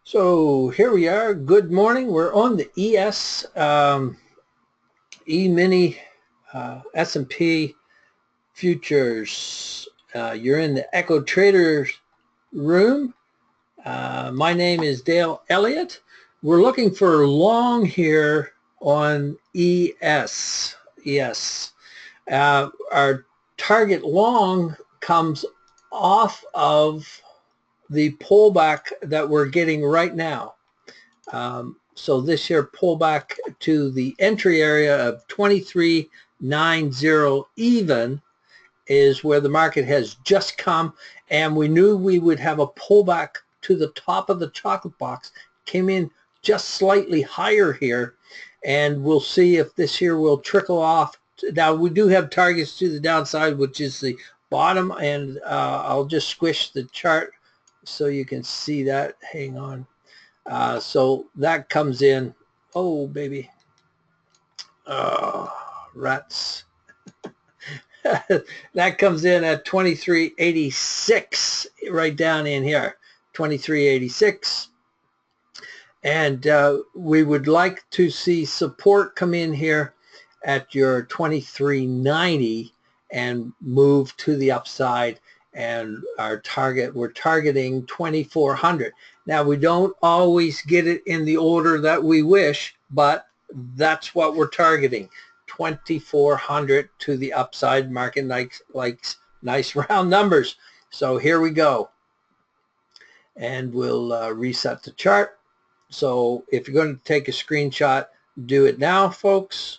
So here we are. Good morning. We're on the ES E-mini S&P futures. You're in the Echotraders room. My name is Dale Elliott. We're looking for long here on ES. Our target long comes off of the pullback that we're getting right now. So this here pullback to the entry area of 23.90 even is where the market has just come, and we knew we would have a pullback to the top of the chocolate box. Came in just slightly higher here, and we'll see if this here will trickle off. Now we do have targets to the downside, which is the bottom, and I'll just squish the chart so you can see that. Hang on. So that comes in, oh baby, rats. That comes in at 23.86 right down in here, 23.86. And we would like to see support come in here at your 23.90 and move to the upside. And our target, we're targeting 2400. Now we don't always get it in the order that we wish, but that's what we're targeting. 2400 to the upside. Market likes nice round numbers. So here we go. And we'll reset the chart. So if you're going to take a screenshot, do it now, folks.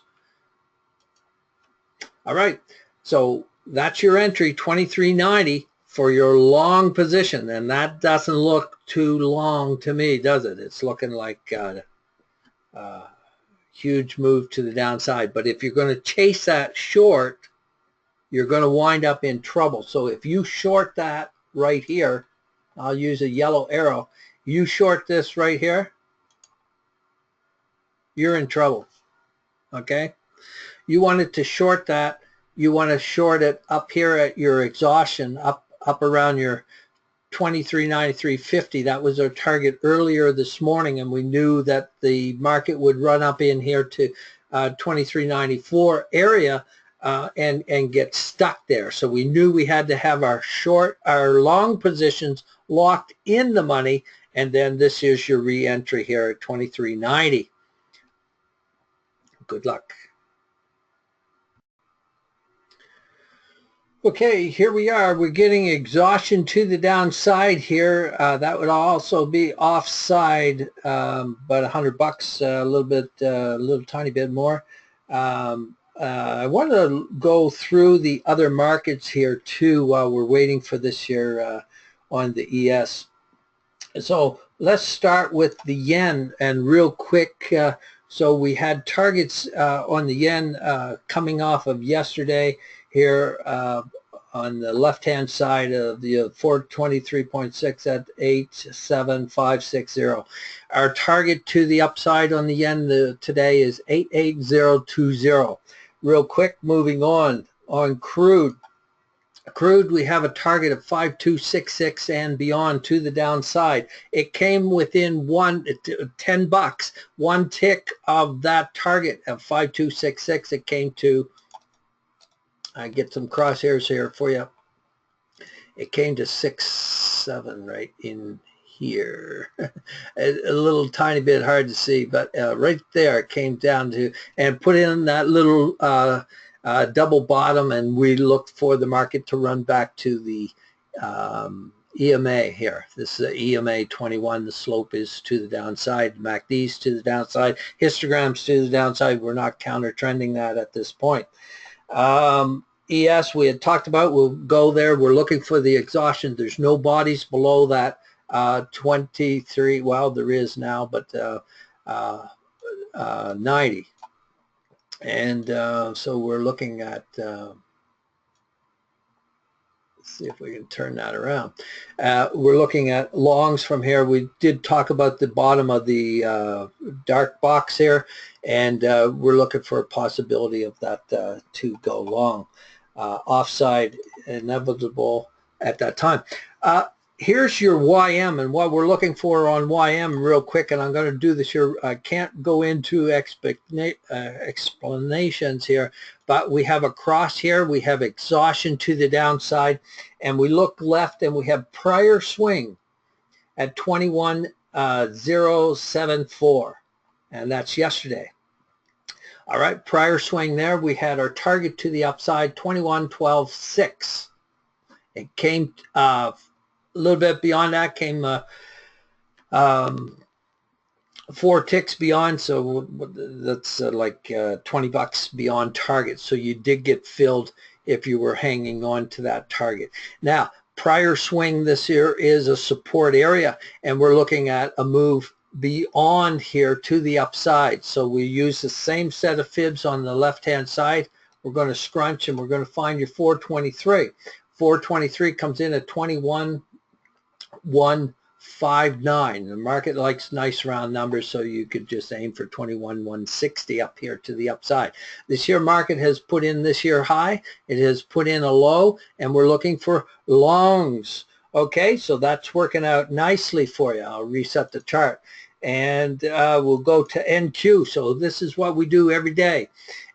All right. So that's your entry, 23.90 for your long position. And that doesn't look too long to me, does it? It's looking like a huge move to the downside. But if you're going to chase that short, you're going to wind up in trouble. So if you short that right here, I'll use a yellow arrow. You short this right here, you're in trouble. Okay? You wanted to short that. You want to short it up here at your exhaustion, up around your 23.93.50. That was our target earlier this morning, and we knew that the market would run up in here to 23.94 area and get stuck there. So we knew we had to have our long positions locked in the money, and then this is your re-entry here at 23.90. Good luck. Okay, here we are. We're getting exhaustion to the downside here. That would also be offside, but $100, a little bit, a little tiny bit more. I want to go through the other markets here too while we're waiting for this here on the ES. So let's start with the yen, and real quick. So we had targets on the yen coming off of yesterday here on the left-hand side of the 423.6 at 87560. Our target to the upside on the yen today is 88020. Real quick, moving on crude. Crude, we have a target of 5266 and beyond to the downside. It came within $10, one tick of that target of 5266. It came to, I get some crosshairs here for you. It came to 67 right in here. A little tiny bit hard to see, but right there it came down to, and put in that little double bottom, and we look for the market to run back to the EMA here. This is EMA 21. The slope is to the downside. MACD's to the downside. Histograms to the downside. We're not counter trending that at this point. ES we had talked about. We'll go there. We're looking for the exhaustion. There's no bodies below that 23. Well, there is now, but 90. And so we're looking at, let's see if we can turn that around. We're looking at longs from here. We did talk about the bottom of the dark box here, and we're looking for a possibility of that to go long. Offside inevitable at that time. here's your YM, and what we're looking for on YM real quick, and I'm going to do this here. I can't go into explanations here, but we have a cross here. We have exhaustion to the downside, and we look left, and we have prior swing at 21,074, and that's yesterday. All right, prior swing there, we had our target to the upside, 21,12.6. It came a little bit beyond that, came 4 ticks beyond, so that's like 20 bucks beyond target. So you did get filled if you were hanging on to that target. Now, prior swing this year is a support area, and we're looking at a move beyond here to the upside. So we use the same set of fibs on the left-hand side. We're going to scrunch, and we're going to find your 423. 423 comes in at 21,159. The market likes nice round numbers, so you could just aim for 21,160 up here to the upside. This year market has put in this year high. It has put in a low, and we're looking for longs. Okay, so that's working out nicely for you. I'll reset the chart, and we'll go to NQ. So this is what we do every day.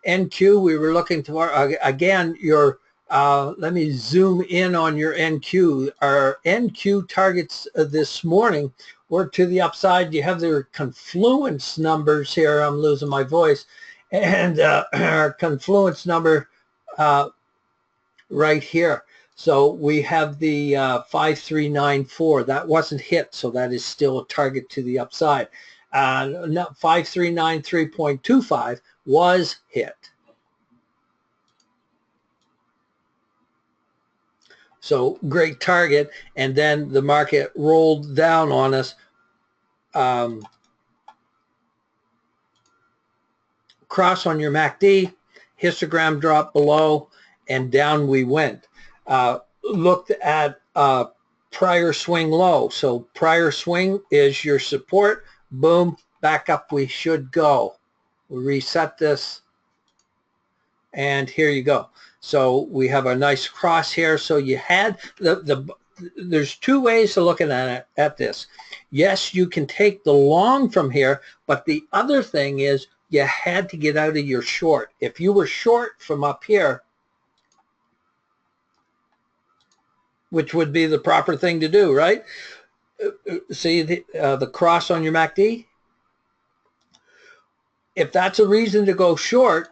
NQ, we were looking for, again, your let me zoom in on your NQ. Our NQ targets this morning were to the upside. You have their confluence numbers here. I'm losing my voice. And our confluence number right here. So we have the 5394. That wasn't hit, so that is still a target to the upside. 5393.25 was hit. So great target, and then the market rolled down on us. Cross on your MACD, histogram drop below, and down we went. Looked at prior swing low. So prior swing is your support. Boom, back up we should go. We'll reset this, and here you go. So we have a nice cross here. So you had there's two ways of looking at this. Yes, you can take the long from here, but the other thing is you had to get out of your short. If you were short from up here, which would be the proper thing to do, right? See the cross on your MACD? If that's a reason to go short,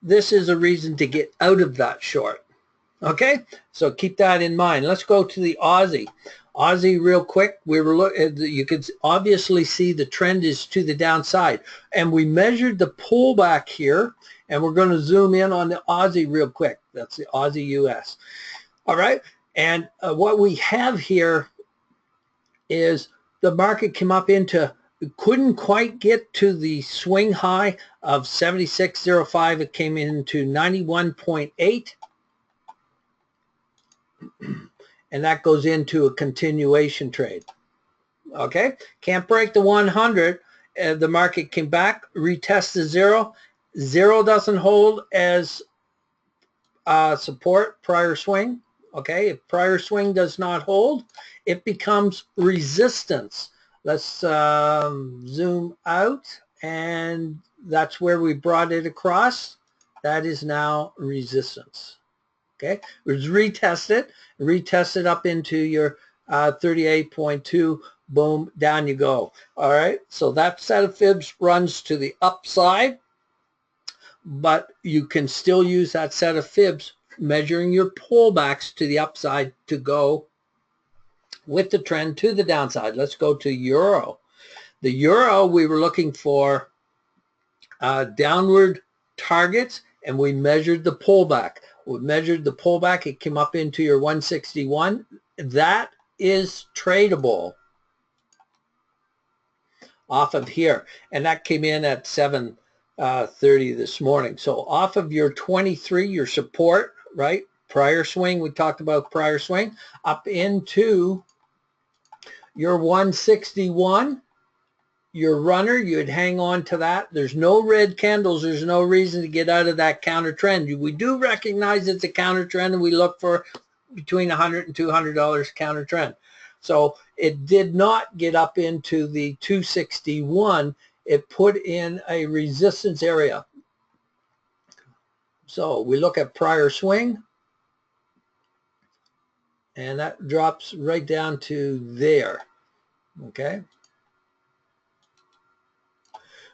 this is a reason to get out of that short. Okay, so keep that in mind. Let's go to the Aussie. Aussie real quick. We were you could obviously see the trend is to the downside, and we measured the pullback here, and we're going to zoom in on the Aussie real quick. That's the Aussie US. All right, and what we have here is the market came up into, couldn't quite get to the swing high of 76.05. It came into 91.8, and that goes into a continuation trade. Okay, can't break the 100. The market came back, retest the 0. 0 doesn't hold as support prior swing. Okay, if prior swing does not hold, it becomes resistance. Let's zoom out, and that's where we brought it across. That is now resistance. Okay, let's retest it up into your 38.2. Boom, down you go. All right, so that set of fibs runs to the upside, but you can still use that set of fibs measuring your pullbacks to the upside to go with the trend to the downside. Let's go to Euro. The Euro, we were looking for downward targets, and we measured the pullback. We measured the pullback. It came up into your 161. That is tradable off of here, and that came in at 7:30 this morning. So off of your 23, your support, right? Prior swing, we talked about prior swing, up into your 161, your runner, you'd hang on to that. There's no red candles. There's no reason to get out of that counter trend. We do recognize it's a counter trend, and we look for between $100 and $200 counter trend. So it did not get up into the 261. It put in a resistance area. So we look at prior swing, and that drops right down to there. Okay.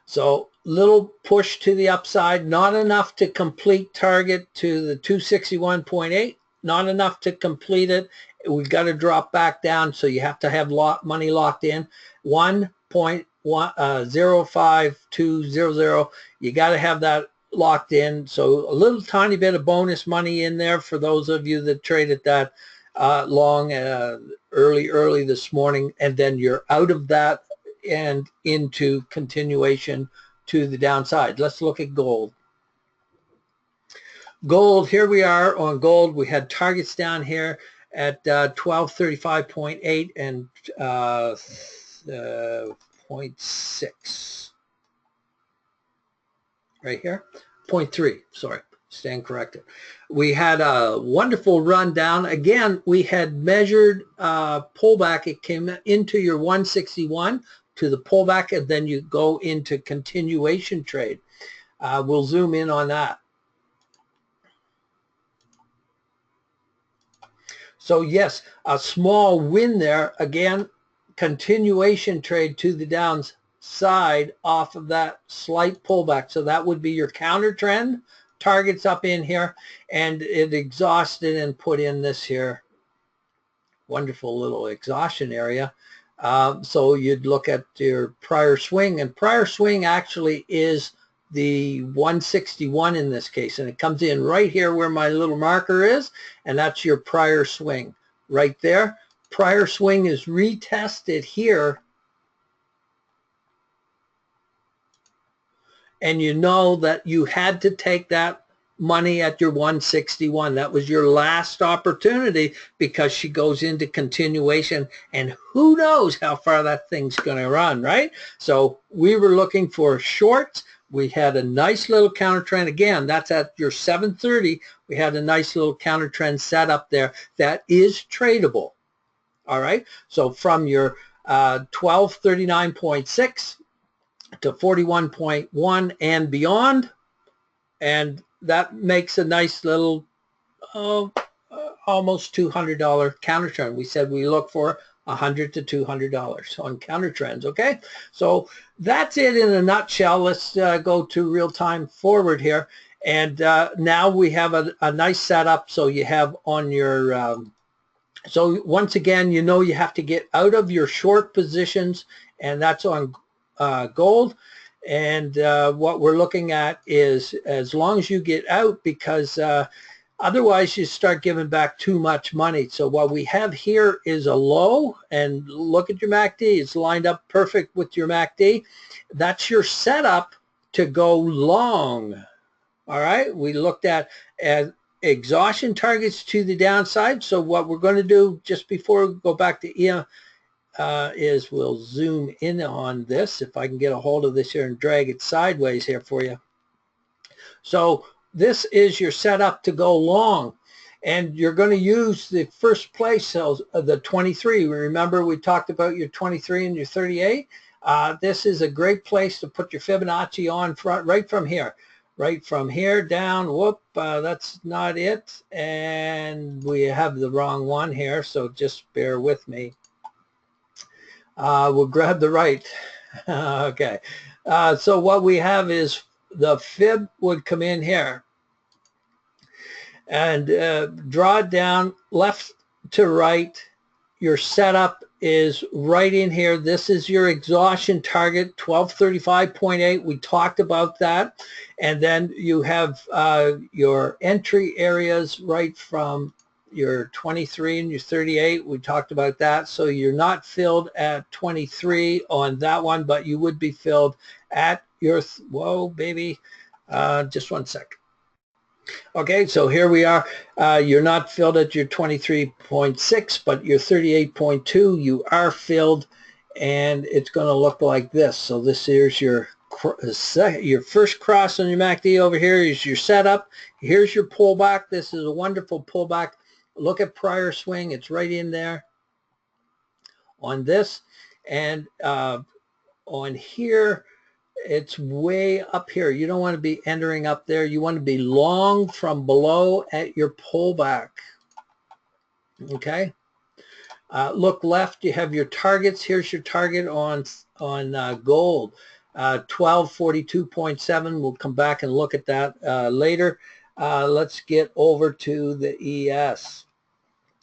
So little push to the upside, not enough to complete target to the 261.8, not enough to complete it. We've got to drop back down, so you have to have money locked in. 1.05200, you got to have that locked in. So a little tiny bit of bonus money in there for those of you that traded that long early this morning, and then you're out of that and into continuation to the downside. Let's look at gold. Gold, here we are on gold. We had targets down here at 1235.8 and 0.6 right here, 0.3, sorry, stand corrected. We had a wonderful run down. Again, we had measured pullback. It came into your 161 to the pullback, and then you go into continuation trade. We'll zoom in on that. So yes, a small win there. Again, continuation trade to the downside off of that slight pullback. So that would be your counter trend. Targets up in here, and it exhausted and put in this here wonderful little exhaustion area. So you'd look at your prior swing, and prior swing actually is the 161 in this case, and it comes in right here where my little marker is, and that's your prior swing right there. Prior swing is retested here, and you know that you had to take that money at your 161. That was your last opportunity, because she goes into continuation, and who knows how far that thing's going to run, right? So we were looking for shorts. We had a nice little counter trend. Again, that's at your 730. We had a nice little counter trend set up there that is tradable. All right. So from your 1239.6 to 41.1 and beyond, and that makes a nice little almost $200 counter trend. We said we look for $100 to $200 on counter trends. Okay, so that's it in a nutshell. Let's go to real time forward here, and now we have a nice setup. So you have on your so once again, you know, you have to get out of your short positions, and that's on gold. And what we're looking at is, as long as you get out, because otherwise you start giving back too much money. So what we have here is a low, and look at your MACD. It's lined up perfect with your MACD. That's your setup to go long. All right, we looked at exhaustion targets to the downside. So what we're going to do just before we go back to EM is we'll zoom in on this, if I can get a hold of this here and drag it sideways here for you. So this is your setup to go long, and you're going to use the first place cells of the 23. Remember, we talked about your 23 and your 38. This is a great place to put your Fibonacci on front, right from here down. Whoop, that's not it, and we have the wrong one here, so just bear with me. We'll grab the right. Okay, so what we have is the fib would come in here and draw it down left to right. Your setup is right in here. This is your exhaustion target, 1235.8. We talked about that. And then you have your entry areas right from your 23 and your 38. We talked about that. So you're not filled at 23 on that one, but you would be filled at your, whoa, baby, just one sec. Okay, so here we are. You're not filled at your 23.6, but your 38.2, you are filled, and it's going to look like this. So this here's your first cross on your MACD. Over here is your setup. Here's your pullback. This is a wonderful pullback. Look at prior swing. It's right in there on this. And on here, it's way up here. You don't want to be entering up there. You want to be long from below at your pullback. Okay. Look left, you have your targets. Here's your target on gold, 1242.7. We'll come back and look at that later. Let's get over to the ES.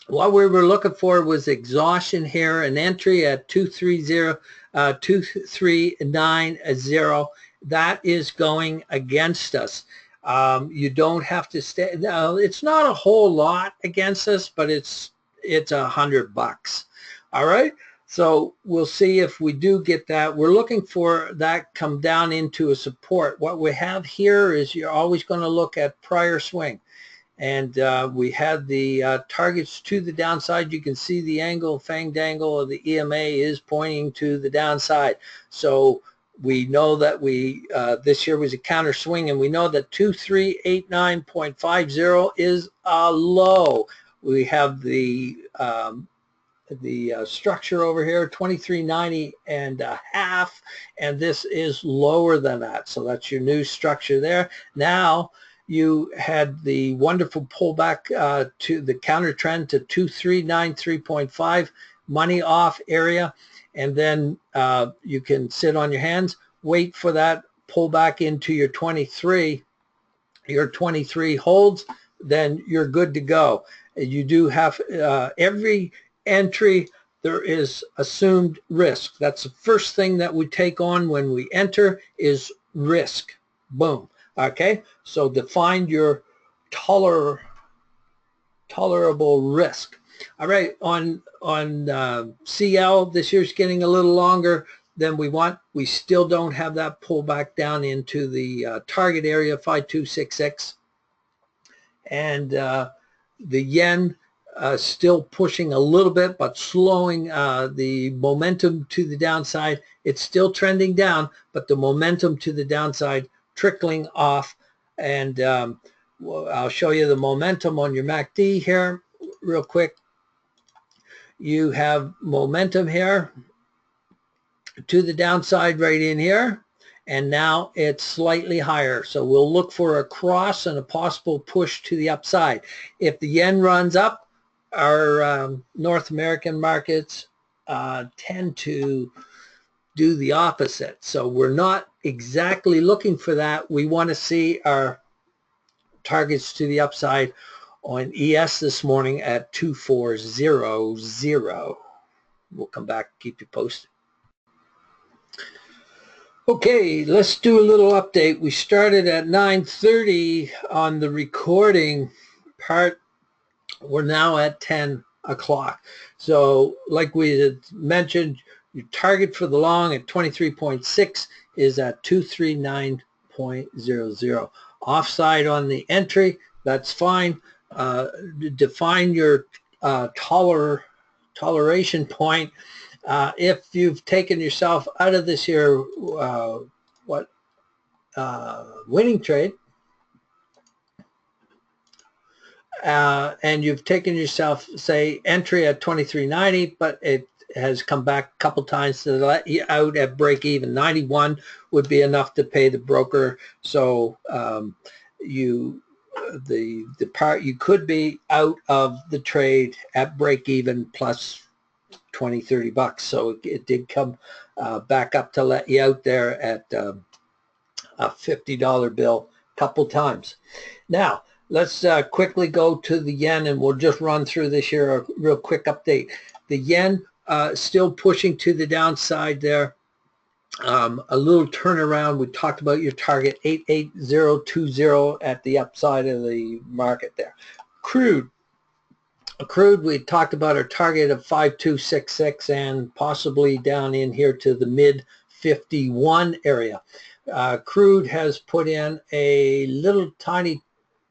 What we were looking for was exhaustion here, an entry at 2390. That is going against us. You don't have to stay. Now, it's not a whole lot against us, but it's $100. All right. So we'll see if we do get that. We're looking for that come down into a support. What we have here is you're always going to look at prior swing. And we had the targets to the downside. You can see the angle, fanged angle of the EMA is pointing to the downside. So we know that this year was a counter swing, and we know that 2389.50 is a low. We have the structure over here, 2390 and a half, and this is lower than that. So that's your new structure there. Now you had the wonderful pullback to the counter trend to 2393.5, money off area, and then you can sit on your hands, wait for that pullback into your 23. Your 23 holds, then you're good to go. You do have every entry, there is assumed risk. That's the first thing that we take on when we enter is risk. Boom. Okay, so define your tolerable risk. All right, on CL, this year's getting a little longer than we want. We still don't have that pullback down into the target area, 5266. And the yen still pushing a little bit, but slowing the momentum to the downside. It's still trending down, but the momentum to the downside trickling off. And I'll show you the momentum on your MACD here real quick. You have momentum here to the downside right in here, and now it's slightly higher. So we'll look for a cross and a possible push to the upside. If the yen runs up, our North American markets tend to do the opposite. So we're not exactly looking for that. We want to see our targets to the upside on ES this morning at 2400. We'll come back and keep you posted. Okay, let's do a little update. We started at 9:30 on the recording part. We're now at 10 o'clock. So like we had mentioned, your target for the long at 23.6 is at 239.00. Offside on the entry, that's fine. Define your toleration point. If you've taken yourself out of this here winning trade, and you've taken yourself, say, entry at 23.90, but it has come back a couple times to let you out at break even. 91 would be enough to pay the broker. So the part you could be out of the trade at break even plus $20-30. So it did come back up to let you out there at a $50 bill a couple times. Now let's quickly go to the yen, and we'll just run through this here, a real quick update. The yen still pushing to the downside there. A little turnaround. We talked about your target 88020 at the upside of the market there. Crude, we talked about our target of 5266 and possibly down in here to the mid 51 area. Crude has put in a little tiny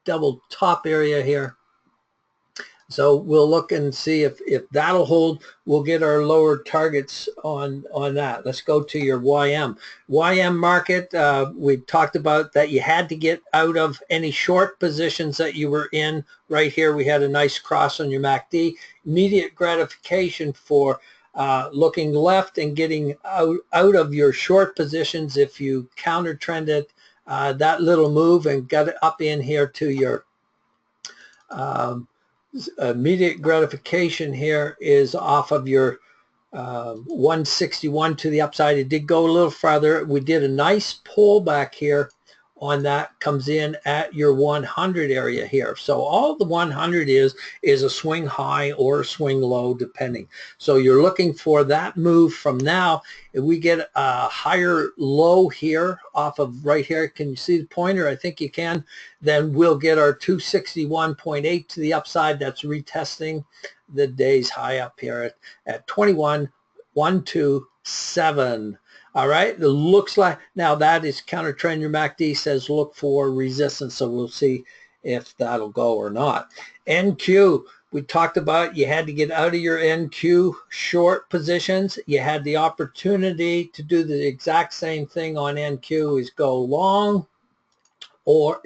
double top area here. So we'll look and see if that'll hold. We'll get our lower targets on that. Let's go to your YM. YM market, we talked about that you had to get out of any short positions that you were in. Right here, we had a nice cross on your MACD. Immediate gratification for looking left and getting out of your short positions if you counter trended that little move and got it up in here to your immediate gratification here is off of your 161 to the upside. It did go a little farther. We did a nice pullback here on that, comes in at your 100 area here. So all the 100 is a swing high or a swing low depending. So you're looking for that move from now. If we get a higher low here off of right here, can you see the pointer? I think you can. Then we'll get our 261.8 to the upside. That's retesting the day's high up here at 21,127. All right, it looks like now that is counter trend. Your MACD says look for resistance, so we'll see if that'll go or not. NQ, we talked about you had to get out of your NQ short positions. You had the opportunity to do the exact same thing on NQ, is go long, or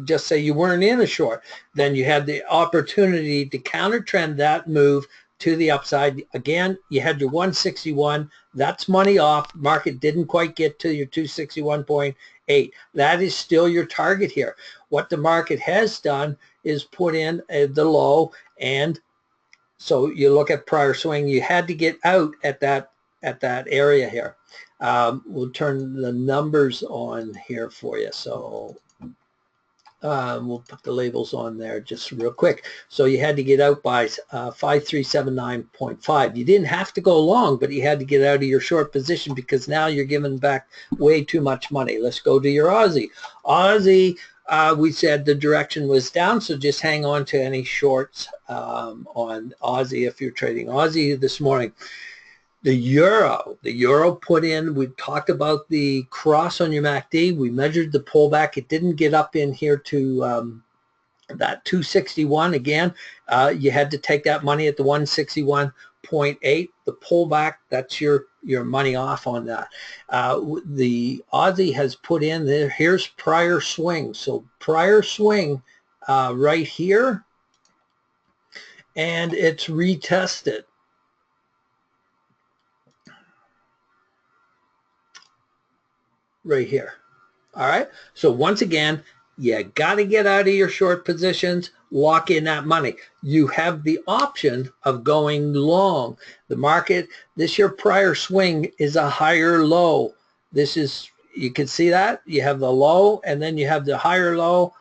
just say you weren't in a short. Then you had the opportunity to counter trend that move to the upside. Again, you had your 161. That's money off. Market didn't quite get to your 261.8. That is still your target here. What the market has done is put in the low, and so you look at prior swing, you had to get out at that area here. We'll turn the numbers on here for you. So we'll put the labels on there just real quick. So you had to get out by 5379.5. You didn't have to go long, but you had to get out of your short position because now you're giving back way too much money. Let's go to your Aussie. Aussie, we said the direction was down, so just hang on to any shorts on Aussie if you're trading Aussie this morning. The euro put in, we talked about the cross on your MACD. We measured the pullback. It didn't get up in here to that 261 again. You had to take that money at the 161.8. The pullback, that's your money off on that. The Aussie has put in there, here's prior swing. So prior swing right here, and it's retested. Right here. All right. So once again, you got to get out of your short positions, lock in that money. You have the option of going long. The market, this year prior swing is a higher low. This is, you can see that. You have the low and then you have the higher low,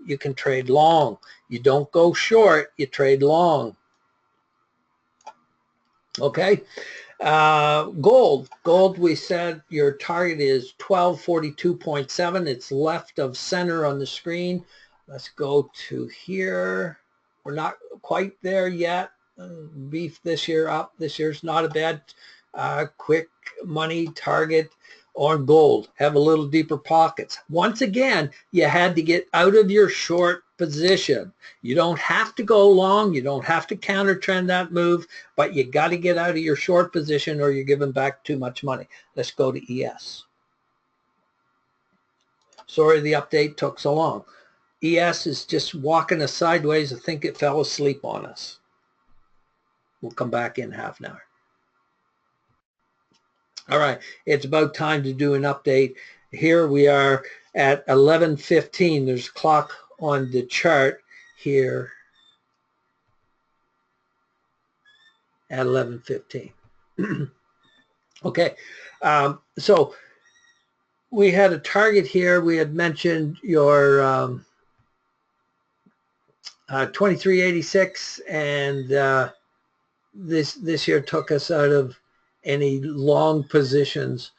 you can trade long. You don't go short, you trade long. Okay. Gold, we said your target is 1242.7. It's left of center on the screen. Let's go to here. We're not quite there yet. Beef this year up. This year's not a bad quick money target on gold. Have a little deeper pockets. Once again, you had to get out of your short position. You don't have to go long. You don't have to counter trend that move, but you got to get out of your short position or you're giving back too much money. Let's go to ES. Sorry the update took so long. ES is just walking us sideways. I think it fell asleep on us. We'll come back in half an hour. All right, it's about time to do an update. Here we are at 11:15. There's a clock on the chart here at 11:15. Okay, so we had a target here. We had mentioned your 2386, and this here took us out of any long positions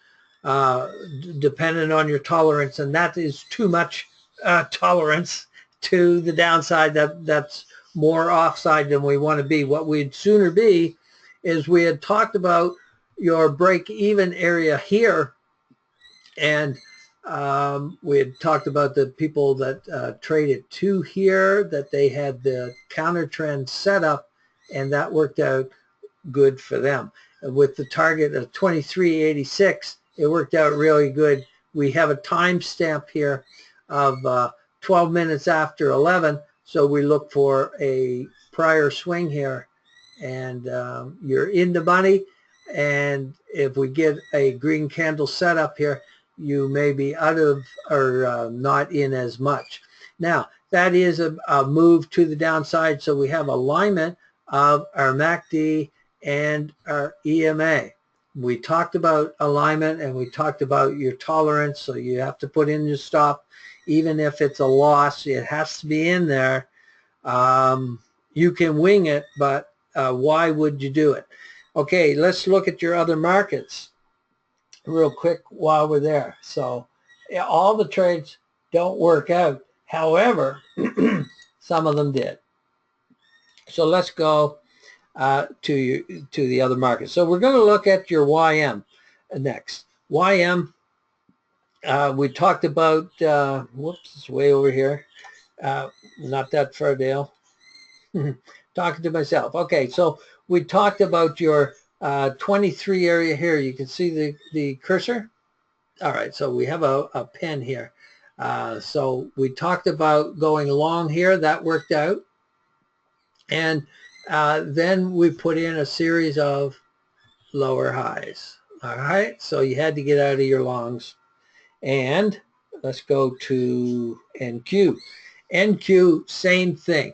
dependent on your tolerance, and that is too much tolerance to the downside. That's more offside than we want to be. What we'd sooner be is we had talked about your break even area here, and We had talked about the people that traded 2 here, that they had the counter trend set up, and that worked out good for them. With the target of 23.86, it worked out really good. We have a timestamp here of 12 minutes after 11, so we look for a prior swing here, and you're in the money. And if we get a green candle setup here, you may be out of or not in as much. Now, that is a move to the downside, so we have alignment of our MACD and our EMA. We talked about alignment, and we talked about your tolerance, so you have to put in your stop. Even if it's a loss, it has to be in there. You can wing it, but why would you do it? Okay, let's look at your other markets real quick while we're there. So all the trades don't work out. However, some of them did. So let's go to the other market. So we're going to look at your YM next. YM, we talked about, whoops, it's way over here. Not that far, Dale. Talking to myself. Okay, so we talked about your 23 area here. You can see the cursor. All right, so we have a pen here. So we talked about going long here. That worked out. And then we put in a series of lower highs. All right, so you had to get out of your longs. And let's go to NQ. NQ, same thing.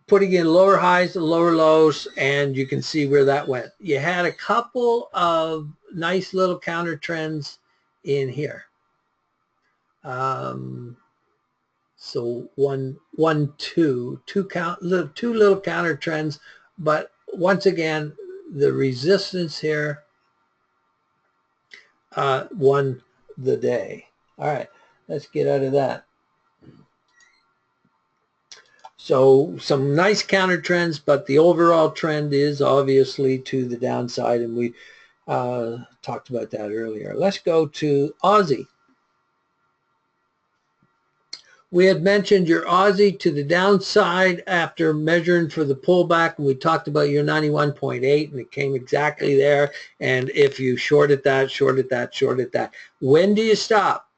Putting in lower highs and lower lows, and you can see where that went. You had a couple of nice little counter trends in here. So two little counter trends, but once again, the resistance here won the day. All right, let's get out of that. So some nice counter trends, but the overall trend is obviously to the downside, and we talked about that earlier. Let's go to Aussie. We had mentioned your Aussie to the downside after measuring for the pullback, and we talked about your 91.8, and it came exactly there. And if you shorted that, shorted that, shorted that, when do you stop?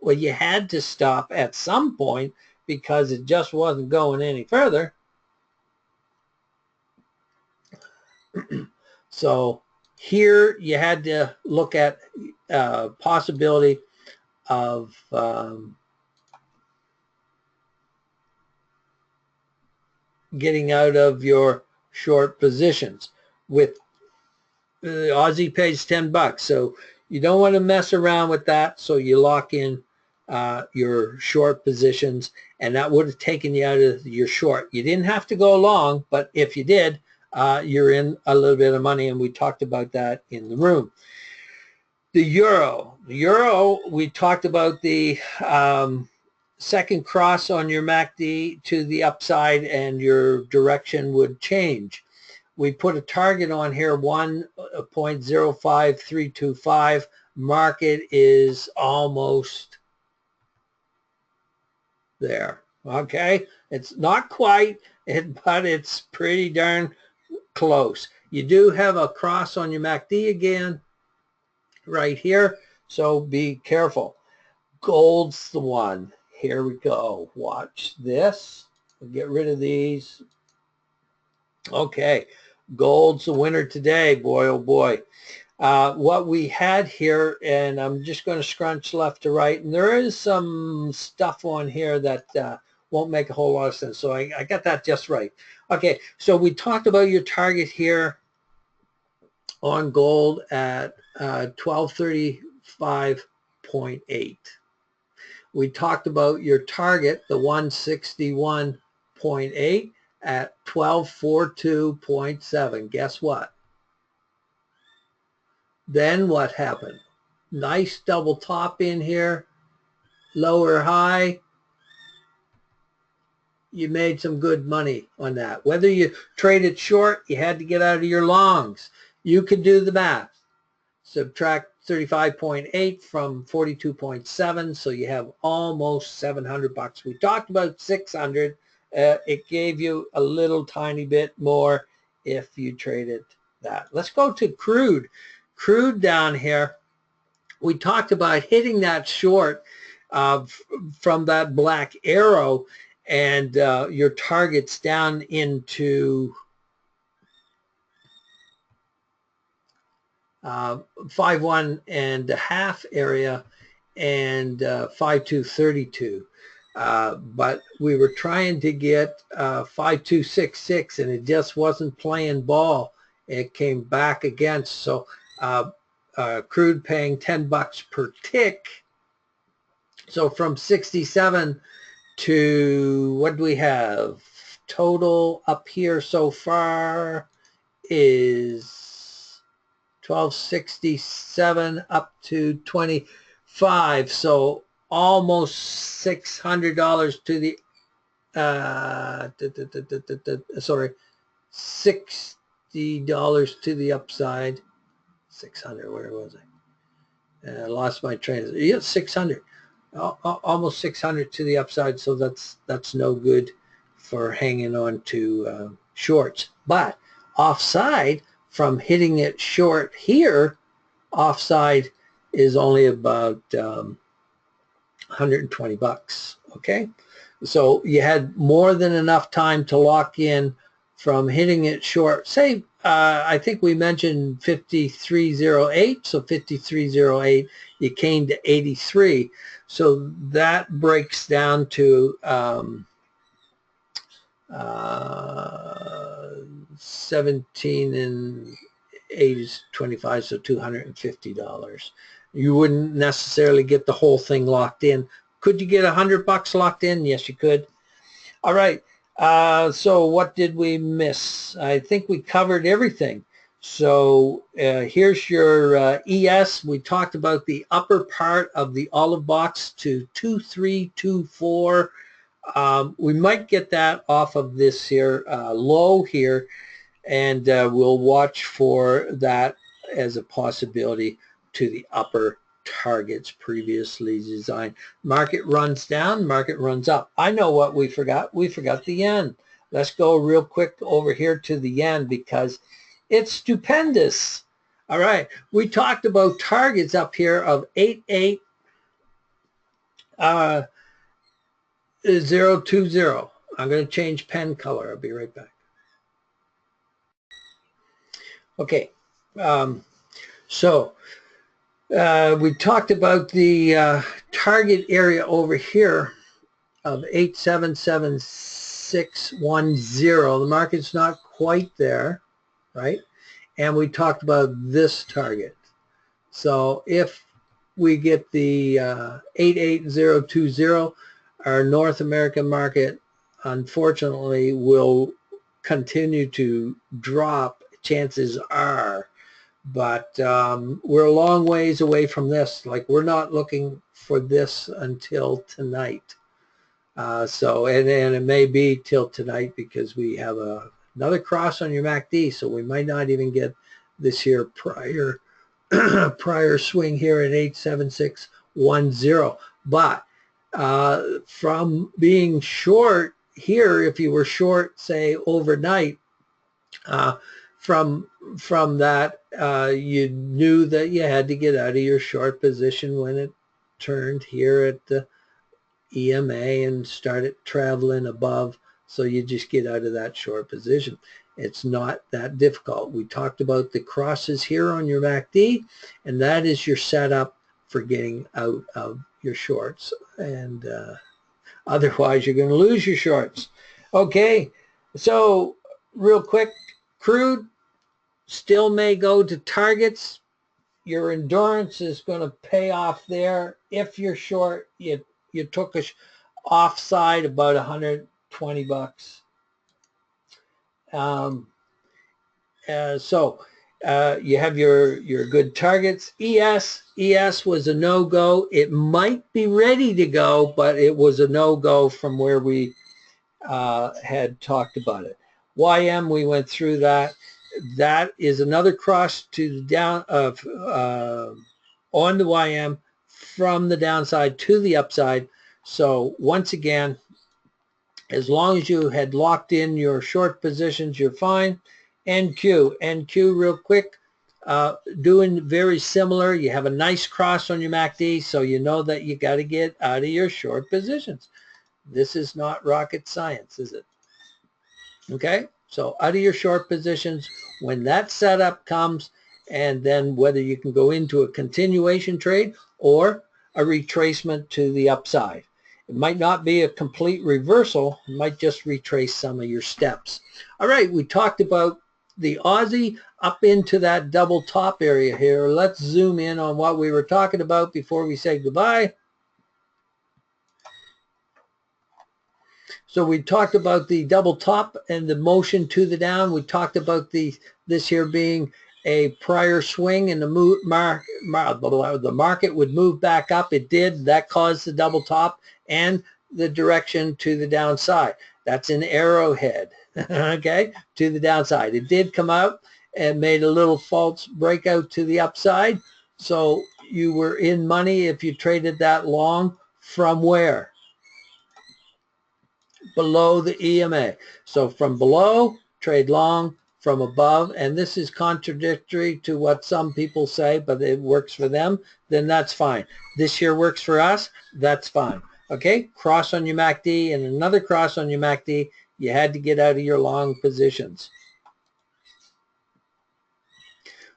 Well, you had to stop at some point because it just wasn't going any further. So here you had to look at possibility of getting out of your short positions. With the Aussie pays $10, so you don't want to mess around with that. So you lock in your short positions, and that would have taken you out of your short. You didn't have to go long, but if you did, you're in a little bit of money, and we talked about that in the room. The euro, we talked about the second cross on your MACD to the upside, and your direction would change. We put a target on here, 1.05325. Market is almost there. Okay, it's not quite, but it's pretty darn close. You do have a cross on your MACD again right here, so be careful. Gold's the one. Here we go. Watch this. We'll get rid of these. Okay, gold's the winner today. Boy, oh boy. What we had here, and I'm just going to scrunch left to right, and there is some stuff on here that won't make a whole lot of sense, so I got that just right. Okay, so we talked about your target here on gold at 1235.8. We talked about your target, the 161.8 at 1242.7. Guess what? Then what happened? Nice double top in here, lower high. You made some good money on that. Whether you traded short, you had to get out of your longs. You could do the math. Subtract 35.8 from 42.7, so you have almost 700 bucks. We talked about 600. It gave you a little tiny bit more if you traded that. Let's go to crude. Crude down here, we talked about hitting that short from that black arrow, and your target's down into 5.1.5 area and 5.232. But we were trying to get 5.266, and it just wasn't playing ball. It came back against. So crude paying 10 bucks per tick. So from 67 to, what do we have? Total up here so far is 1267 up to 25. So almost $600 to the sorry, $60 to the upside. 600, where was I lost my train. Yeah, 600, almost 600 to the upside. So that's no good for hanging on to shorts. But offside from hitting it short here, offside is only about 120 bucks. Okay, so you had more than enough time to lock in from hitting it short. Say I think we mentioned 53.08, so 53.08, you came to 83, so that breaks down to 17 and 8 is 25, so $250. You wouldn't necessarily get the whole thing locked in. Could you get 100 bucks locked in? Yes, you could. All right. So what did we miss? I think we covered everything. So here's your ES. We talked about the upper part of the olive box to 2324. We might get that off of this here low here, and we'll watch for that as a possibility to the upper targets previously designed. Market runs down, market runs up. I know what we forgot. We forgot the yen. Let's go real quick over here to the yen because it's stupendous. All right, we talked about targets up here of 88.020. I'm going to change pen color. I'll be right back. Okay, so we talked about the target area over here of 877610. The market's not quite there, right? And we talked about this target. So if we get the 88.020, our North American market, unfortunately, will continue to drop, chances are. But we're a long ways away from this. Like, we're not looking for this until tonight. So, and it may be till tonight because we have another cross on your MACD, so we might not even get this here prior prior swing here at 87610. But from being short here, if you were short, say overnight, from that, you knew that you had to get out of your short position when it turned here at the EMA and started traveling above. So you just get out of that short position. It's not that difficult. We talked about the crosses here on your MACD, and that is your setup for getting out of your shorts. And otherwise, you're going to lose your shorts. Okay, so real quick, crude still may go to targets. Your endurance is going to pay off there. If you're short, you took a offside about 120 bucks. So you have your good targets. ES was a no-go. It might be ready to go, but it was a no-go from where we had talked about it. YM, we went through that. That is another cross to the down of on the YM from the downside to the upside. So once again, as long as you had locked in your short positions, you're fine. NQ real quick, doing very similar. You have a nice cross on your MACD, so you know that you got to get out of your short positions. This is not rocket science, is it? Okay, so out of your short positions when that setup comes, and then whether you can go into a continuation trade or a retracement to the upside. It might not be a complete reversal. It might just retrace some of your steps. All right, we talked about the Aussie up into that double top area here. Let's zoom in on what we were talking about before we say goodbye. So we talked about the double top and the motion to the down. We talked about this here being a prior swing, and the market would move back up. It did. That caused the double top and the direction to the downside. That's an arrowhead, okay, to the downside. It did come out and made a little false breakout to the upside. So you were in money if you traded that long. From where? Below the EMA. So from below, trade long. From above, and this is contradictory to what some people say, but it works for them, then that's fine. This here works for us, that's fine. Okay, cross on your MACD and another cross on your MACD. You had to get out of your long positions.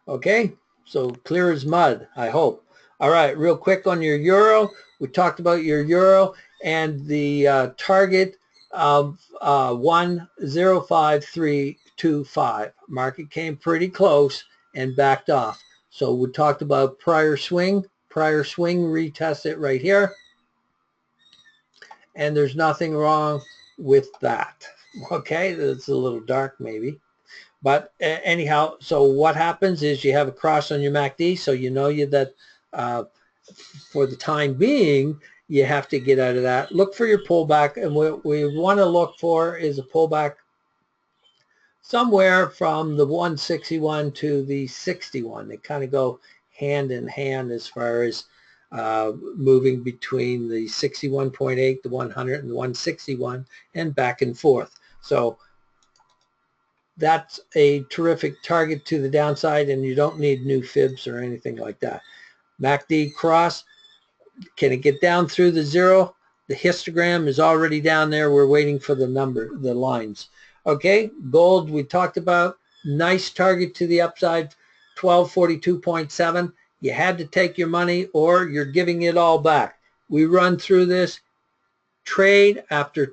Okay, so clear as mud, I hope. All right, real quick on your euro. We talked about your euro and the target of 105.325. Market came pretty close and backed off. So we talked about prior swing, retest it right here. And there's nothing wrong with that. Okay, it's a little dark maybe. But anyhow, so what happens is you have a cross on your MACD, so you know that for the time being, you have to get out of that. Look for your pullback, and what we want to look for is a pullback somewhere from the 161 to the 61. They kind of go hand in hand as far as moving between the 61.8, the 100, and the 161, and back and forth. So that's a terrific target to the downside, and you don't need new fibs or anything like that. MACD cross, can it get down through the zero? The histogram is already down there. We're waiting for the lines. Okay, gold we talked about. Nice target to the upside, 1242.7. You had to take your money or you're giving it all back. We run through this trade after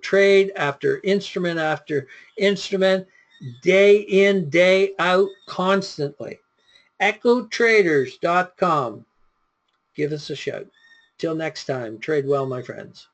instrument after instrument, day in, day out, constantly. Echotraders.com. Give us a shout. Till next time, trade well, my friends.